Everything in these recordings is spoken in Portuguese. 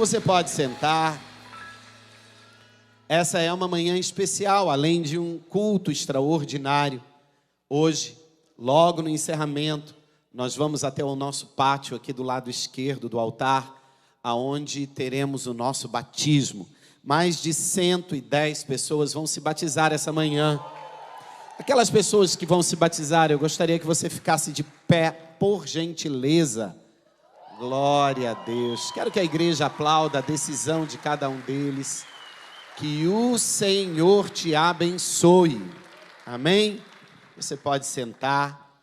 Você pode sentar. Essa é uma manhã especial, além de um culto extraordinário. Hoje, logo no encerramento, nós vamos até o nosso pátio aqui do lado esquerdo do altar, aonde teremos o nosso batismo. Mais de 110 pessoas vão se batizar essa manhã. Aquelas pessoas que vão se batizar, eu gostaria que você ficasse de pé, por gentileza. Glória a Deus. Quero que a igreja aplauda a decisão de cada um deles. Que o Senhor te abençoe. Amém? Você pode sentar.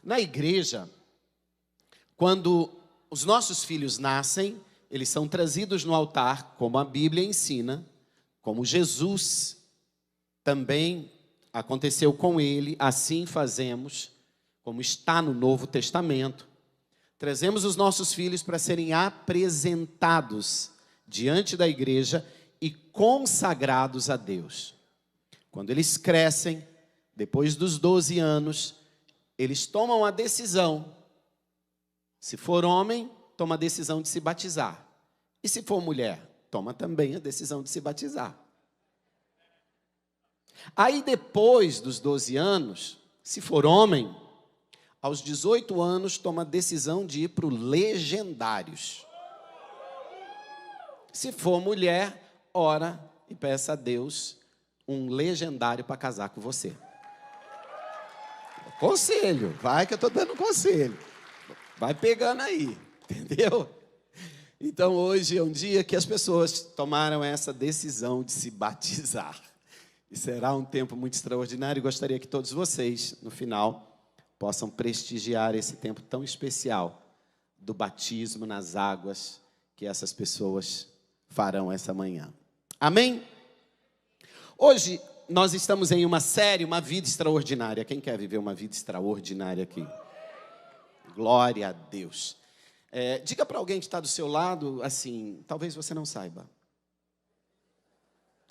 Na igreja, quando os nossos filhos nascem, eles são trazidos no altar, como a Bíblia ensina, como Jesus também aconteceu com ele, assim fazemos, como está no Novo Testamento. Trazemos os nossos filhos para serem apresentados diante da igreja e consagrados a Deus. Quando eles crescem, depois dos 12 anos, eles tomam a decisão. Se for homem, toma a decisão de se batizar. E se for mulher, toma também a decisão de se batizar. Aí depois dos 12 anos, se for homem, aos 18 anos toma a decisão de ir para o legendários. Se for mulher, ora e peça a Deus um legendário para casar com você. Conselho, vai que eu estou dando conselho. Vai pegando aí, entendeu? Então hoje é um dia que as pessoas tomaram essa decisão de se batizar. E será um tempo muito extraordinário. Gostaria que todos vocês, no final, possam prestigiar esse tempo tão especial do batismo nas águas que essas pessoas farão essa manhã. Amém? Hoje nós estamos em uma série, uma vida extraordinária. Quem quer viver uma vida extraordinária aqui? Glória a Deus. Diga para alguém que está do seu lado, assim, talvez você não saiba.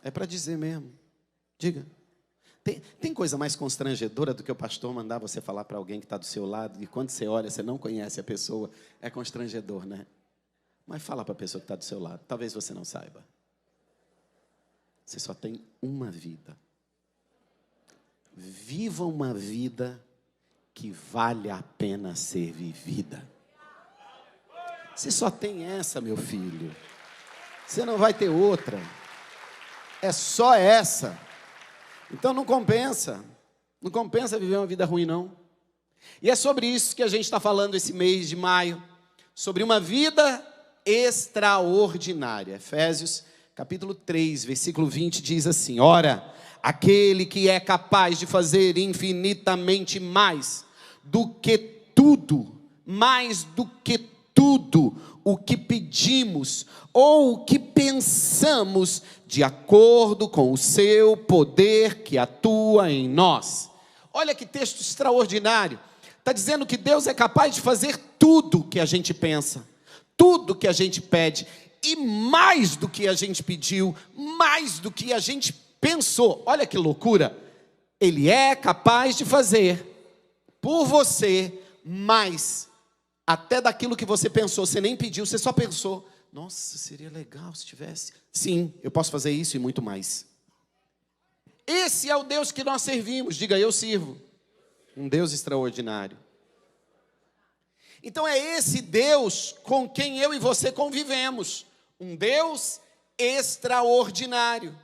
É para dizer mesmo. Diga. Tem coisa mais constrangedora do que o pastor mandar você falar para alguém que está do seu lado e quando você olha, você não conhece a pessoa, é constrangedor, né? Mas fala para a pessoa que está do seu lado, talvez você não saiba. Você só tem uma vida. Viva uma vida que vale a pena ser vivida. Você só tem essa, meu filho. Você não vai ter outra. É só essa. Então não compensa viver uma vida ruim, não. E é sobre isso que a gente está falando esse mês de maio, sobre uma vida extraordinária. Efésios capítulo 3, versículo 20 diz assim: ora, aquele que é capaz de fazer infinitamente mais do que tudo o que pedimos ou o que pensamos, de acordo com o seu poder que atua em nós. Olha que texto extraordinário. Está dizendo que Deus é capaz de fazer tudo que a gente pensa, tudo que a gente pede, e mais do que a gente pediu, mais do que a gente pensou. Olha que loucura. Ele é capaz de fazer por você mais até daquilo que você pensou. Você nem pediu, você só pensou. Nossa, seria legal se tivesse. Sim, eu posso fazer isso e muito mais. Esse é o Deus que nós servimos. Diga, eu sirvo um Deus extraordinário. Então é esse Deus com quem eu e você convivemos. Um Deus extraordinário.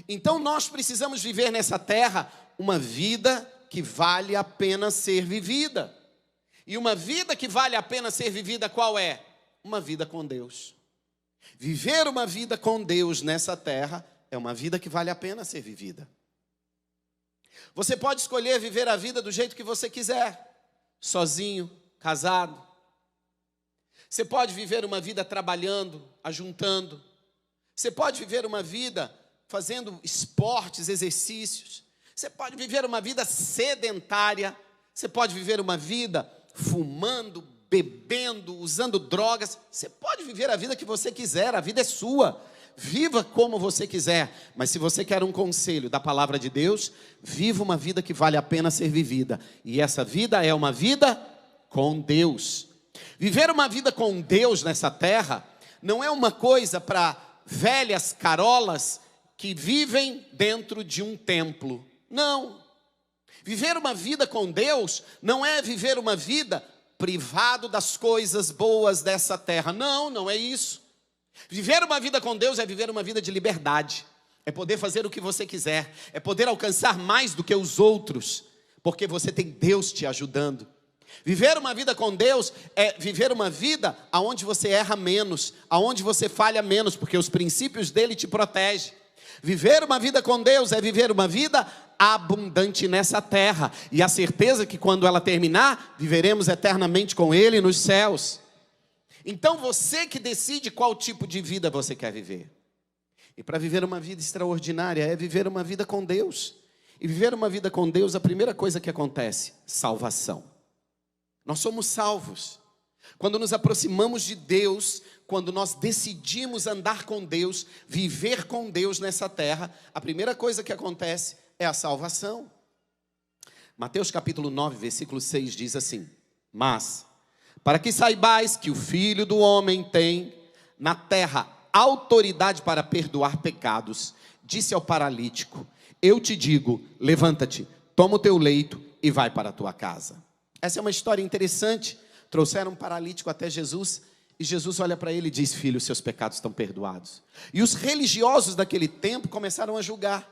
Então nós precisamos viver nessa terra uma vida que vale a pena ser vivida. E uma vida que vale a pena ser vivida, qual é? Uma vida com Deus. Viver uma vida com Deus nessa terra é uma vida que vale a pena ser vivida. Você pode escolher viver a vida do jeito que você quiser, sozinho, casado. Você pode viver uma vida trabalhando, ajuntando. Você pode viver uma vida fazendo esportes, exercícios. Você pode viver uma vida sedentária. Você pode viver uma vida fumando, bebendo, usando drogas. Você pode viver a vida que você quiser, a vida é sua. Viva como você quiser, mas se você quer um conselho da palavra de Deus, viva uma vida que vale a pena ser vivida. E essa vida é uma vida com Deus. Viver uma vida com Deus nessa terra não é uma coisa para velhas carolas que vivem dentro de um templo. Não. Viver uma vida com Deus não é viver uma vida privado das coisas boas dessa terra. Não, não é isso. Viver uma vida com Deus é viver uma vida de liberdade. É poder fazer o que você quiser. É poder alcançar mais do que os outros, porque você tem Deus te ajudando. Viver uma vida com Deus é viver uma vida onde você erra menos, onde você falha menos, porque os princípios dele te protegem. Viver uma vida com Deus é viver uma vida abundante nessa terra, e a certeza que quando ela terminar, viveremos eternamente com Ele nos céus. Então você que decide qual tipo de vida você quer viver. E para viver uma vida extraordinária é viver uma vida com Deus. E viver uma vida com Deus, a primeira coisa que acontece, salvação. Nós somos salvos. Quando nos aproximamos de Deus, quando nós decidimos andar com Deus, viver com Deus nessa terra, a primeira coisa que acontece é a salvação. Mateus capítulo 9, versículo 6 diz assim: mas, para que saibais que o Filho do Homem tem na terra autoridade para perdoar pecados, disse ao paralítico: eu te digo, levanta-te, toma o teu leito e vai para a tua casa. Essa é uma história interessante. Trouxeram um paralítico até Jesus, e Jesus olha para ele e diz: filho, seus pecados estão perdoados. E os religiosos daquele tempo começaram a julgar.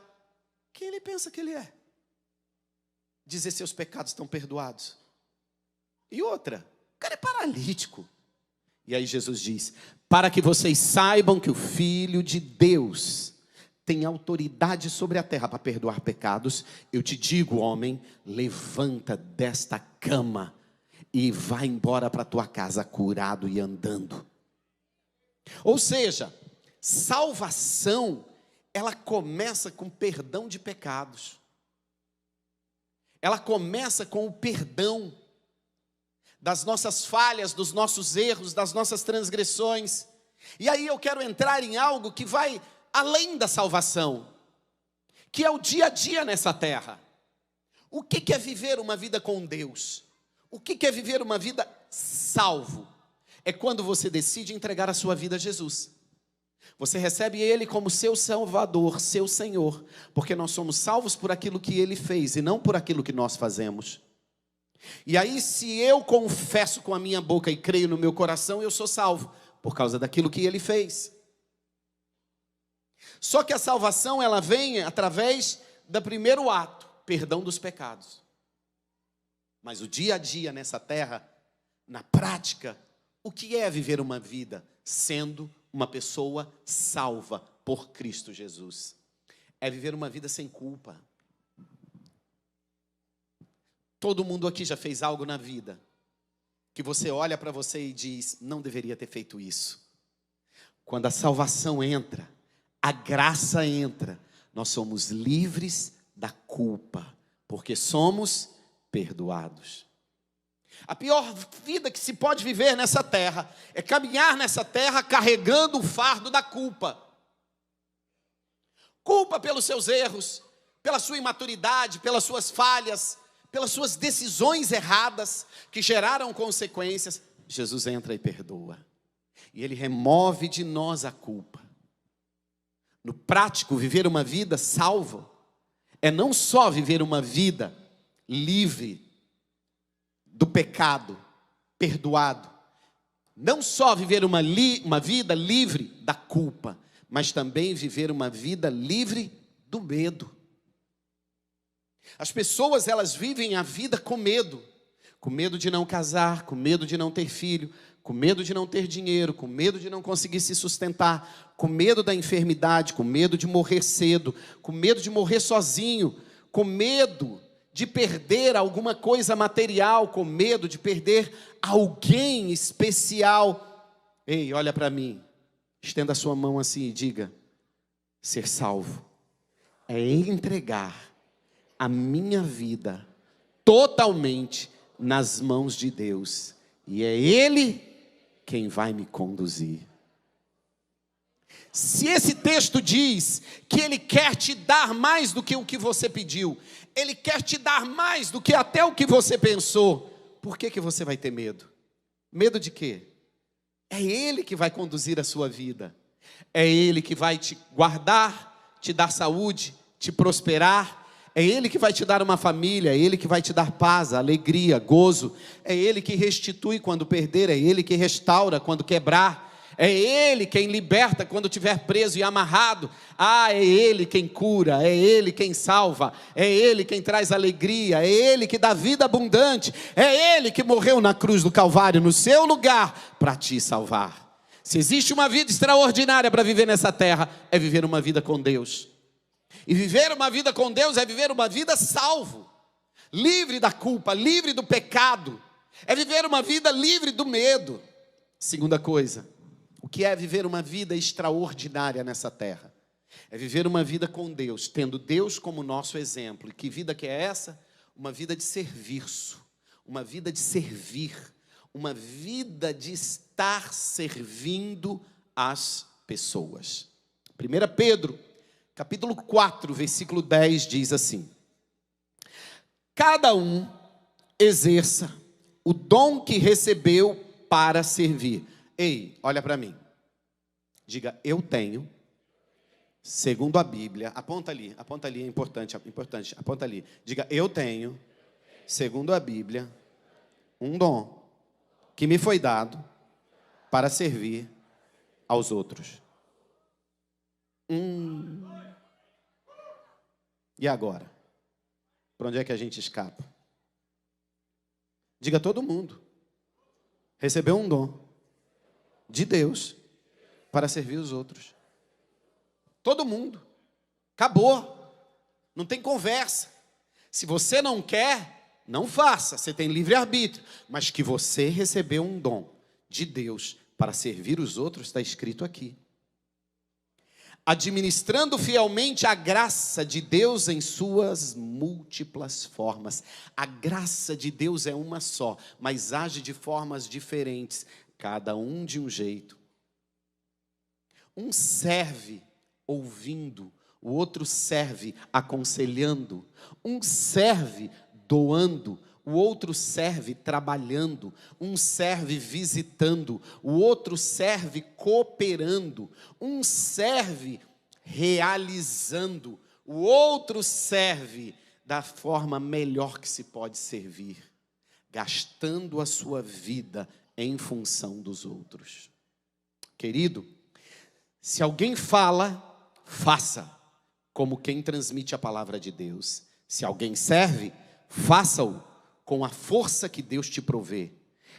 Quem ele pensa que ele é? Dizer seus pecados estão perdoados. E outra, o cara é paralítico. E aí Jesus diz: para que vocês saibam que o Filho de Deus tem autoridade sobre a terra para perdoar pecados, eu te digo, homem, levanta desta cama e vai embora para a tua casa curado e andando. Ou seja, salvação, ela começa com perdão de pecados. Ela começa com o perdão das nossas falhas, dos nossos erros, das nossas transgressões. E aí eu quero entrar em algo que vai além da salvação, que é o dia a dia nessa terra. O que é viver uma vida com Deus? O que é viver uma vida salvo? É quando você decide entregar a sua vida a Jesus. Você recebe Ele como seu Salvador, seu Senhor, porque nós somos salvos por aquilo que Ele fez e não por aquilo que nós fazemos. E aí, se eu confesso com a minha boca e creio no meu coração, eu sou salvo por causa daquilo que Ele fez. Só que a salvação, ela vem através do primeiro ato, perdão dos pecados. Mas o dia a dia nessa terra, na prática, o que é viver uma vida sendo uma pessoa salva por Cristo Jesus? É viver uma vida sem culpa. Todo mundo aqui já fez algo na vida que você olha para você e diz: não deveria ter feito isso. Quando a salvação entra, a graça entra, nós somos livres da culpa, porque somos perdoados. A pior vida que se pode viver nessa terra é caminhar nessa terra carregando o fardo da culpa. Culpa pelos seus erros, pela sua imaturidade, pelas suas falhas, pelas suas decisões erradas que geraram consequências. Jesus entra e perdoa. E Ele remove de nós a culpa. No prático, viver uma vida salva é não só viver uma vida livre do pecado, perdoado. Não só viver uma vida livre da culpa, mas também viver uma vida livre do medo. As pessoas, elas vivem a vida com medo de não casar, com medo de não ter filho, com medo de não ter dinheiro, com medo de não conseguir se sustentar, com medo da enfermidade, com medo de morrer cedo, com medo de morrer sozinho, com medo de perder alguma coisa material, com medo de perder alguém especial. Ei, olha para mim, estenda a sua mão assim e diga: ser salvo é entregar a minha vida totalmente nas mãos de Deus, e é Ele quem vai me conduzir. Se esse texto diz que Ele quer te dar mais do que o que você pediu, Ele quer te dar mais do que até o que você pensou, por que você vai ter medo? Medo de quê? É Ele que vai conduzir a sua vida. É Ele que vai te guardar, te dar saúde, te prosperar. É Ele que vai te dar uma família, é Ele que vai te dar paz, alegria, gozo. É Ele que restitui quando perder, é Ele que restaura quando quebrar. É Ele quem liberta quando estiver preso e amarrado. É Ele quem cura, é Ele quem salva, é Ele quem traz alegria, é Ele que dá vida abundante, é Ele que morreu na cruz do Calvário no seu lugar para te salvar. Se existe uma vida extraordinária para viver nessa terra, é viver uma vida com Deus. E viver uma vida com Deus é viver uma vida salvo, livre da culpa, livre do pecado, é viver uma vida livre do medo. Segunda coisa, o que é viver uma vida extraordinária nessa terra? É viver uma vida com Deus, tendo Deus como nosso exemplo. E que vida que é essa? Uma vida de serviço, uma vida de servir, uma vida de estar servindo as pessoas. 1 Pedro, capítulo 4, versículo 10 diz assim: cada um exerça o dom que recebeu para servir. Ei, olha para mim. Diga, eu tenho, segundo a Bíblia. Aponta ali, é importante, aponta ali. Diga, eu tenho, segundo a Bíblia, um dom que me foi dado para servir aos outros. E agora? Para onde é que a gente escapa? Diga, todo mundo recebeu um dom de Deus para servir os outros. Todo mundo. Acabou. Não tem conversa. Se você não quer, não faça. Você tem livre-arbítrio. Mas que você recebeu um dom de Deus para servir os outros, está escrito aqui. Administrando fielmente a graça de Deus em suas múltiplas formas. A graça de Deus é uma só, mas age de formas diferentes, cada um de um jeito. Um serve ouvindo, o outro serve aconselhando, um serve doando, o outro serve trabalhando, um serve visitando, o outro serve cooperando, um serve realizando, o outro serve da forma melhor que se pode servir, gastando a sua vida em função dos outros. Querido, se alguém fala, faça como quem transmite a palavra de Deus. Se alguém serve, faça-o com a força que Deus te provê,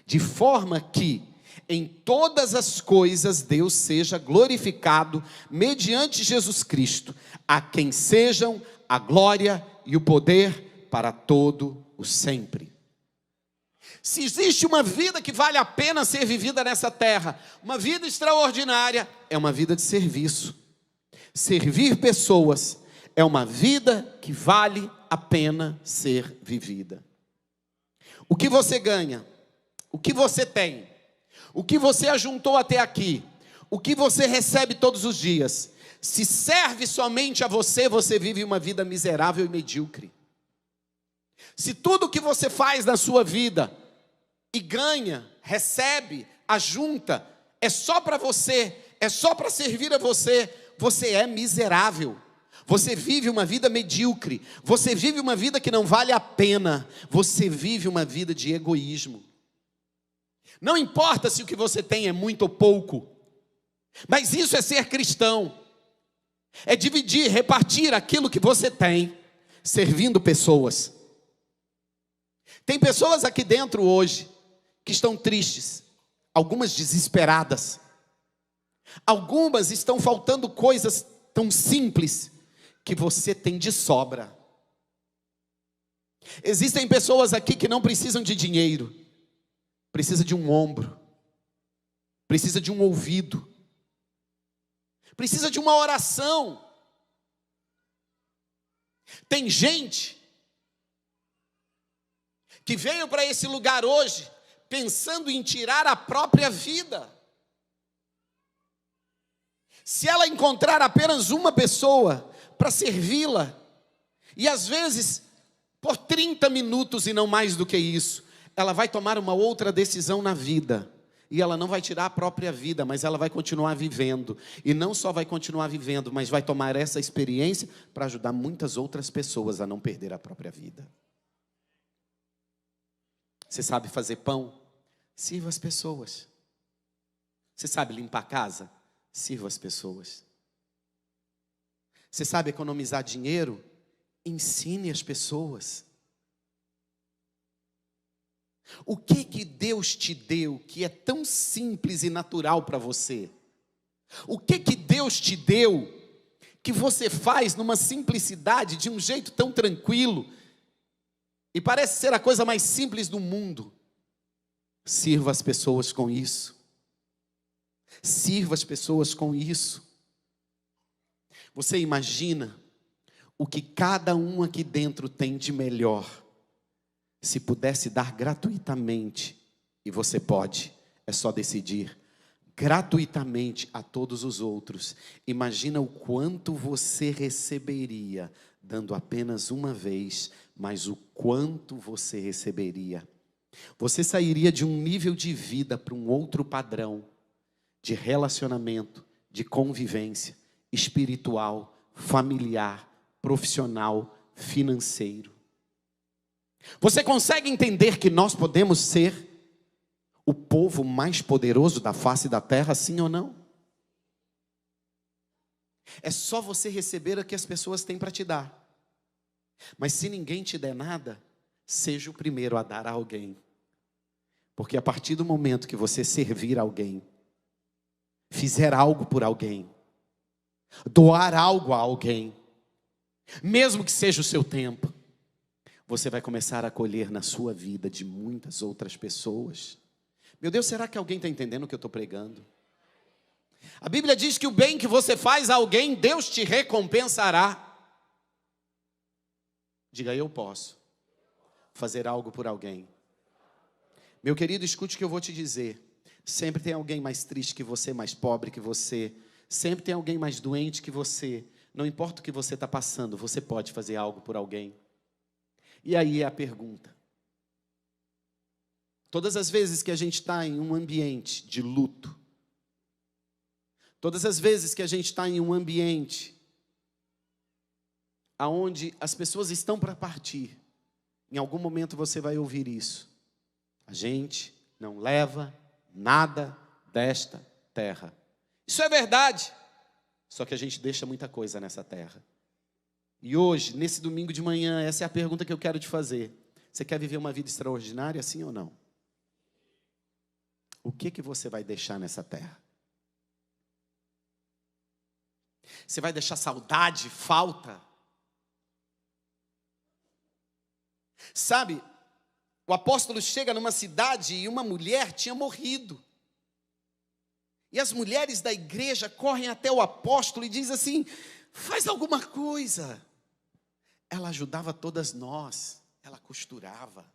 de forma que em todas as coisas Deus seja glorificado mediante Jesus Cristo, a quem sejam a glória e o poder para todo o sempre. Se existe uma vida que vale a pena ser vivida nessa terra, uma vida extraordinária, é uma vida de serviço. Servir pessoas é uma vida que vale a pena ser vivida. O que você ganha, o que você tem, o que você ajuntou até aqui, o que você recebe todos os dias, se serve somente a você, você vive uma vida miserável e medíocre. Se tudo que você faz na sua vida e ganha, recebe, ajunta, é só para você, é só para servir a você, você é miserável. Você vive uma vida medíocre, você vive uma vida que não vale a pena, você vive uma vida de egoísmo. Não importa se o que você tem é muito ou pouco, mas isso é ser cristão, é dividir, repartir aquilo que você tem, servindo pessoas. Tem pessoas aqui dentro hoje, que estão tristes, algumas desesperadas, algumas estão faltando coisas tão simples, que você tem de sobra. Existem pessoas aqui que não precisam de dinheiro, precisa de um ombro, precisa de um ouvido, precisa de uma oração. Tem gente que veio para esse lugar hoje pensando em tirar a própria vida. Se ela encontrar apenas uma pessoa para servi-la, e às vezes por 30 minutos e não mais do que isso, ela vai tomar uma outra decisão na vida. E ela não vai tirar a própria vida, mas ela vai continuar vivendo. E não só vai continuar vivendo, mas vai tomar essa experiência para ajudar muitas outras pessoas a não perder a própria vida. Você sabe fazer pão? Sirva as pessoas. Você sabe limpar a casa? Sirva as pessoas. Você sabe economizar dinheiro? Ensine as pessoas. O que Deus te deu que é tão simples e natural para você? O que Deus te deu que você faz numa simplicidade, de um jeito tão tranquilo, e parece ser a coisa mais simples do mundo? Sirva as pessoas com isso. Sirva as pessoas com isso. Você imagina o que cada um aqui dentro tem de melhor, se pudesse dar gratuitamente, e você pode, é só decidir, gratuitamente a todos os outros. Imagina o quanto você receberia, dando apenas uma vez, mas o quanto você receberia. Você sairia de um nível de vida para um outro padrão, de relacionamento, de convivência, espiritual, familiar, profissional, financeiro. Você consegue entender que nós podemos ser o povo mais poderoso da face da terra, sim ou não? É só você receber o que as pessoas têm para te dar. Mas se ninguém te der nada, seja o primeiro a dar a alguém. Porque a partir do momento que você servir alguém, fizer algo por alguém, doar algo a alguém, mesmo que seja o seu tempo, você vai começar a colher na sua vida de muitas outras pessoas. Meu Deus, será que alguém está entendendo o que eu estou pregando? A Bíblia diz que o bem que você faz a alguém, Deus te recompensará. Diga, eu posso fazer algo por alguém. Meu querido, escute o que eu vou te dizer. Sempre tem alguém mais triste que você, mais pobre que você. Sempre tem alguém mais doente que você. Não importa o que você está passando, você pode fazer algo por alguém. E aí é a pergunta. Todas as vezes que a gente está em um ambiente de luto, todas as vezes que a gente está em um ambiente onde as pessoas estão para partir, em algum momento você vai ouvir isso. A gente não leva nada desta terra. Isso é verdade. Só que a gente deixa muita coisa nessa terra. E hoje, nesse domingo de manhã, essa é a pergunta que eu quero te fazer. Você quer viver uma vida extraordinária, sim ou não? O que você vai deixar nessa terra? Você vai deixar saudade, falta? Sabe, o apóstolo chega numa cidade e uma mulher tinha morrido. E as mulheres da igreja correm até o apóstolo e dizem assim: faz alguma coisa. Ela ajudava todas nós, ela costurava,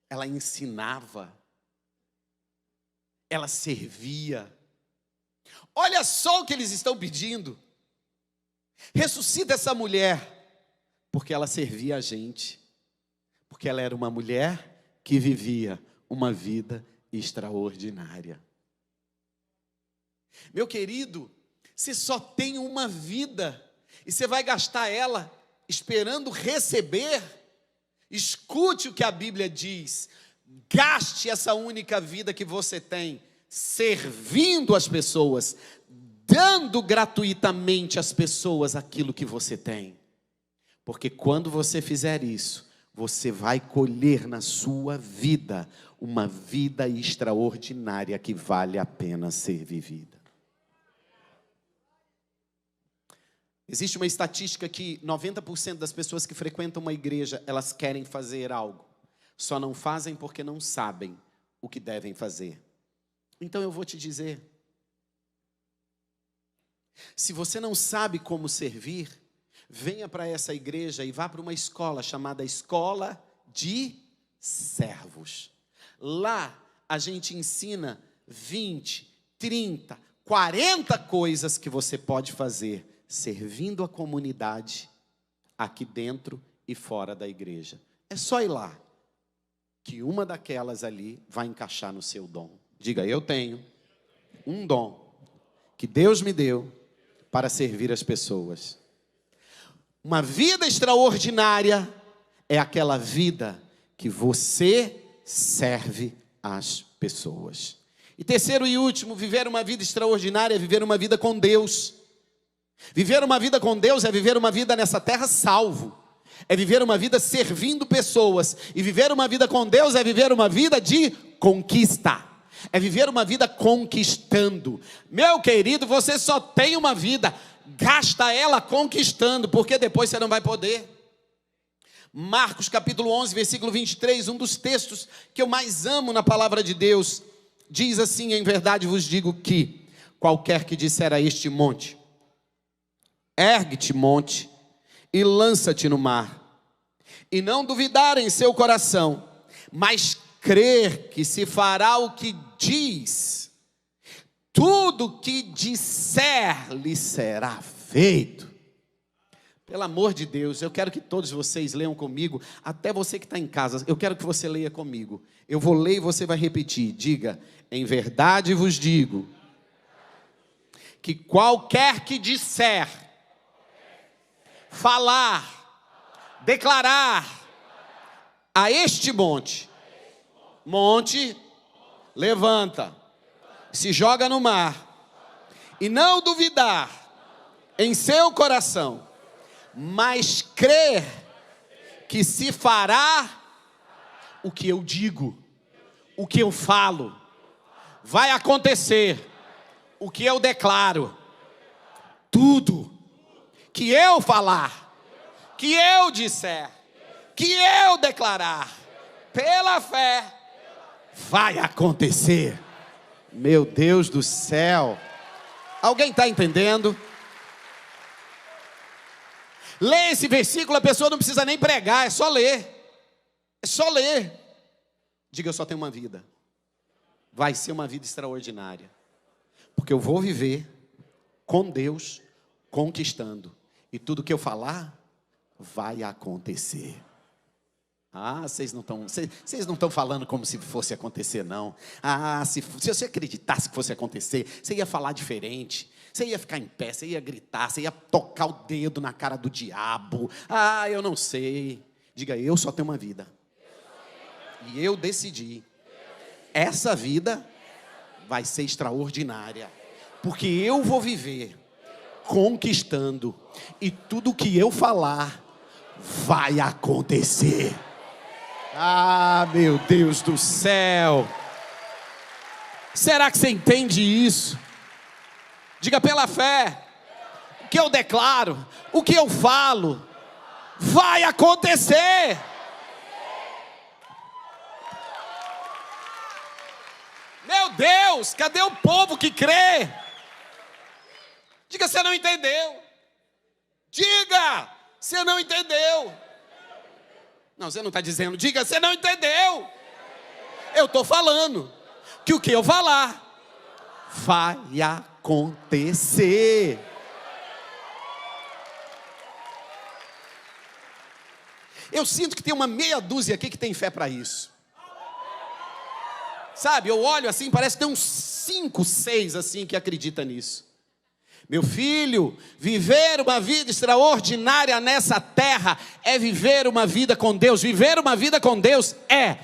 ela ensinava, ela servia. Olha só o que eles estão pedindo. Ressuscita essa mulher, porque ela servia a gente, porque ela era uma mulher que vivia uma vida extraordinária. Meu querido, você só tem uma vida e você vai gastar ela esperando receber? Escute o que a Bíblia diz. Gaste essa única vida que você tem servindo as pessoas, dando gratuitamente às pessoas aquilo que você tem. Porque quando você fizer isso, você vai colher na sua vida uma vida extraordinária que vale a pena ser vivida. Existe uma estatística que 90% das pessoas que frequentam uma igreja, elas querem fazer algo. Só não fazem porque não sabem o que devem fazer. Então eu vou te dizer. Se você não sabe como servir, venha para essa igreja e vá para uma escola chamada Escola de Servos. Lá a gente ensina 20, 30, 40 coisas que você pode fazer servindo a comunidade aqui dentro e fora da igreja. É só ir lá, que uma daquelas ali vai encaixar no seu dom. Diga, eu tenho um dom que Deus me deu para servir as pessoas. Uma vida extraordinária é aquela vida que você serve as pessoas. E terceiro e último, viver uma vida extraordinária é viver uma vida com Deus. Viver uma vida com Deus é viver uma vida nessa terra salvo. É viver uma vida servindo pessoas. E viver uma vida com Deus é viver uma vida de conquista. É viver uma vida conquistando. Meu querido, você só tem uma vida. Gasta ela conquistando, porque depois você não vai poder. Marcos capítulo 11, versículo 23, um dos textos que eu mais amo na palavra de Deus, diz assim: em verdade vos digo que qualquer que disser a este monte, ergue-te, monte, e lança-te no mar, e não duvidar em seu coração, mas crer que se fará o que diz, tudo que disser lhe será feito. Pelo amor de Deus, eu quero que todos vocês leiam comigo, até você que está em casa, eu quero que você leia comigo. Eu vou ler e você vai repetir. Diga, em verdade vos digo, que qualquer que disser, falar, declarar a este monte, levanta, se joga no mar, e não duvidar em seu coração, mas crer que se fará o que eu digo, o que eu falo, vai acontecer, o que eu declaro, tudo que eu falar, que eu disser, que eu declarar, pela fé, vai acontecer. Meu Deus do céu, alguém está entendendo? Lê esse versículo, a pessoa não precisa nem pregar, é só ler. É só ler. Diga, eu só tenho uma vida. Vai ser uma vida extraordinária. Porque eu vou viver com Deus, conquistando. E tudo que eu falar, vai acontecer. Ah, vocês não estão falando como se fosse acontecer, não. Ah, se você acreditasse que fosse acontecer, você ia falar diferente. Você ia ficar em pé, você ia gritar, você ia tocar o dedo na cara do diabo. Ah, eu não sei. Diga, eu só tenho uma vida. E eu decidi. Essa vida vai ser extraordinária. Porque eu vou viver conquistando. E tudo que eu falar vai acontecer. Ah, meu Deus do céu. Será que você entende isso? Diga, pela fé, o que eu declaro, o que eu falo, vai acontecer. Meu Deus, cadê o povo que crê? Diga, você não entendeu. Diga, você não entendeu. Não, você não está dizendo, diga, você não entendeu. Eu estou falando que o que eu falar vai acontecer. Eu sinto que tem uma meia dúzia aqui que tem fé para isso. Sabe, eu olho assim, parece que tem uns 5, 6 assim que acredita nisso. Meu filho, viver uma vida extraordinária nessa terra é viver uma vida com Deus. Viver uma vida com Deus é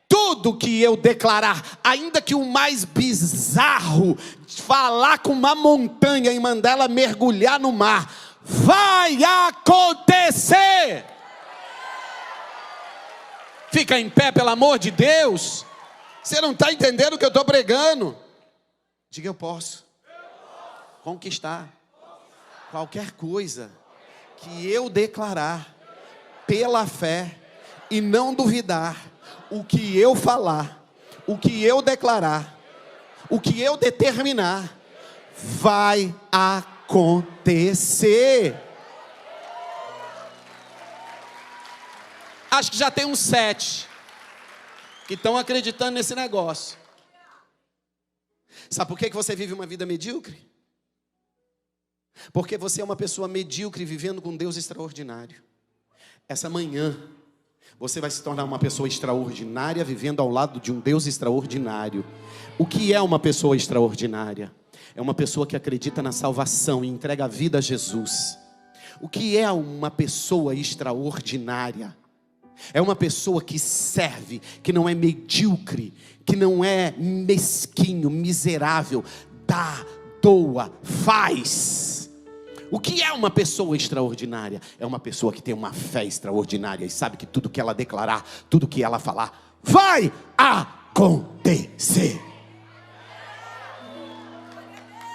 tudo que eu declarar, ainda que o mais bizarro, falar com uma montanha e mandar ela mergulhar no mar, vai acontecer. Fica em pé, pelo amor de Deus. Você não está entendendo o que eu estou pregando. Diga, eu posso conquistar qualquer coisa que eu declarar pela fé e não duvidar. O que eu falar, o que eu declarar, o que eu determinar, vai acontecer. Acho que já tem uns 7 que estão acreditando nesse negócio. Sabe por que você vive uma vida medíocre? Porque você é uma pessoa medíocre vivendo com Deus extraordinário. Essa manhã, Você vai se tornar uma pessoa extraordinária, vivendo ao lado de um Deus extraordinário. O que é uma pessoa extraordinária? É uma pessoa que acredita na salvação e entrega a vida a Jesus. O que é uma pessoa extraordinária? É uma pessoa que serve, que não é medíocre, que não é mesquinho, miserável, dá, doa, faz. O que é uma pessoa extraordinária? É uma pessoa que tem uma fé extraordinária e sabe que tudo que ela declarar, tudo que ela falar, vai acontecer.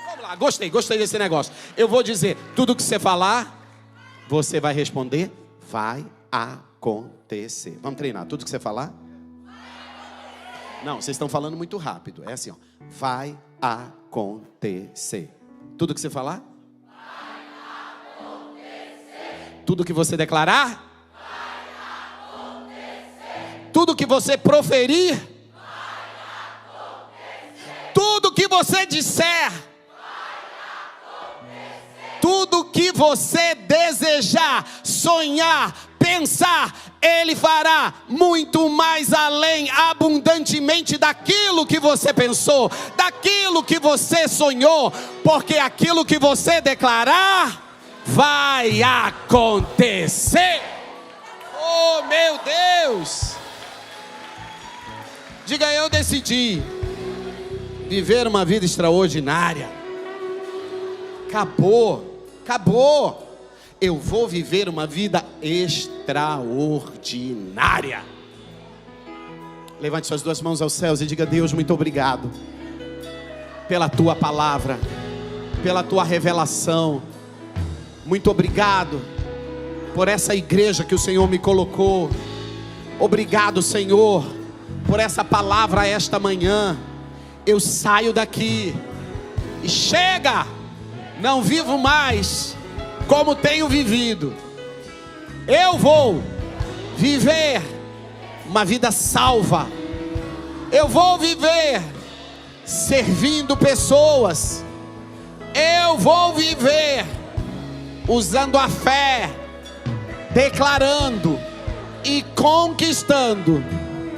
Vamos lá, gostei desse negócio. Eu vou dizer, tudo que você falar, você vai responder, vai acontecer. Vamos treinar, tudo que você falar? Não, vocês estão falando muito rápido. É assim, ó, vai acontecer. Tudo que você falar? Tudo que você declarar? Vai acontecer. Tudo que você proferir? Vai acontecer. Tudo que você disser? Vai acontecer. Tudo que você desejar, sonhar, pensar, Ele fará muito mais além, abundantemente daquilo que você pensou, daquilo que você sonhou, porque aquilo que você declarar vai acontecer. Oh, meu Deus! Diga, eu decidi viver uma vida extraordinária. Acabou. Eu vou viver uma vida extraordinária. Levante suas duas mãos aos céus e diga: Deus, muito obrigado pela tua palavra, pela tua revelação. Muito obrigado por essa igreja que o Senhor me colocou. Obrigado, Senhor, por essa palavra esta manhã. Eu saio daqui e chega, não vivo mais como tenho vivido. Eu vou viver uma vida salva. Eu vou viver servindo pessoas. Eu vou viver usando a fé, declarando e conquistando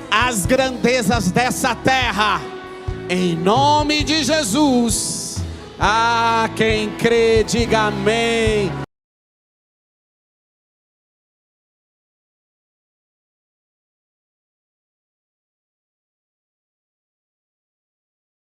as grandezas dessa terra, em nome de Jesus. Ah, quem crê, diga amém.